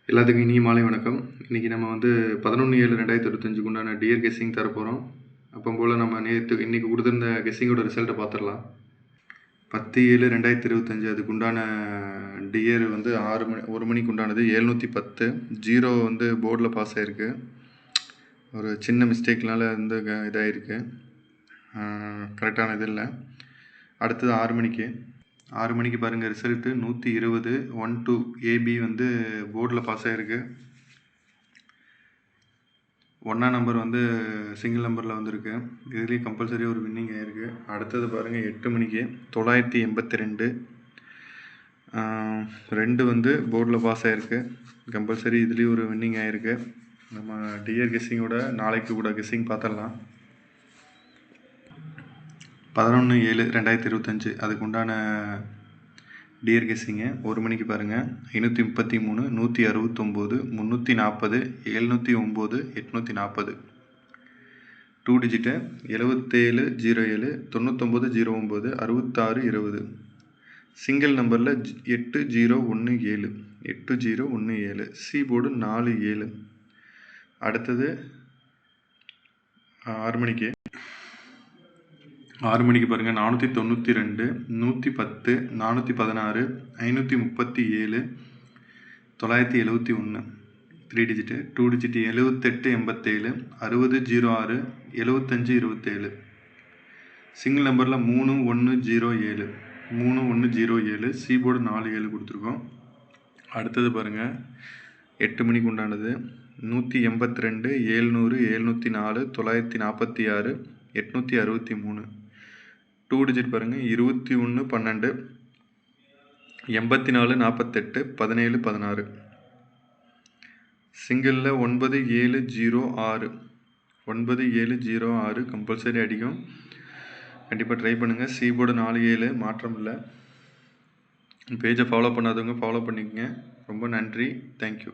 எல்லாத்துக்கும் இனிய மாலை வணக்கம். இன்றைக்கி நம்ம 11/7/2025 உண்டான டியர் கெஸ்ஸிங் தரப்போகிறோம். அப்போ போல் நம்ம இன்றைக்கி கொடுத்துருந்த கெஸ்ஸிங்கோட ரிசல்ட்டை பார்த்துடலாம். 10/7/2025 அதுக்கு உண்டான டியர் 1 மணிக்கு உண்டானது 710. 0 போர்டில் பாஸ் ஆகிருக்கு. ஒரு சின்ன மிஸ்டேக்னால இதாகிருக்கு, கரெக்டான இது இல்லை. அடுத்தது 6 மணிக்கு பாருங்கள் ரிசல்ட்டு 120. 1-2 ஏபி போர்டில் பாஸ் ஆகிருக்கு. 1ஆம் நம்பர் சிங்கிள் நம்பரில் வந்திருக்கு. இதுலேயும் கம்பல்சரி ஒரு வின்னிங் ஆகிருக்கு. அடுத்தது பாருங்கள் 8 மணிக்கு 982. 2 போர்டில் பாஸ் ஆகிருக்கு. கம்பல்சரி இதுலேயும் ஒரு வின்னிங் ஆகிருக்கு. நம்ம டியர் கெஸ்ஸிங்கோட நாளைக்கு கூட கெஸ்ஸிங் பார்த்துடலாம். 11/7/2025 அதுக்கு உண்டான டியர் கெஸ்ஸிங்கு 1 மணிக்கு பாருங்கள் 533, 169, 340, 709, 840. 2 டிஜிட்டு 7707, 9909, 6620. சிங்கிள் நம்பரில் 8017. 8017. C board 47. அடுத்தது 6 மணிக்கு பாருங்கள் 492, 110, 416, 537, 971. 3 டிஜிட்டு 2 டிஜிட்டு 7887, 6006, 7527. சிங்கிள் நம்பரில் 3107. 3107. சி போர்டு 47 கொடுத்துருக்கோம். அடுத்தது பாருங்கள் 8 மணிக்கு உண்டானது 182, 700, 704, 946, 863. 2 டிஜிட் பாருங்கள் 21 12, 84 48, 17 16. சிங்கிளில் 9706. 9706 கம்பல்சரி அடிக்கும். கண்டிப்பாக ட்ரை பண்ணுங்கள். சி போர்டு 47 மாற்றம் இல்லை. பேஜை ஃபாலோ பண்ணாதவங்க ஃபாலோ பண்ணிக்கங்க. ரொம்ப நன்றி. தேங்க்யூ.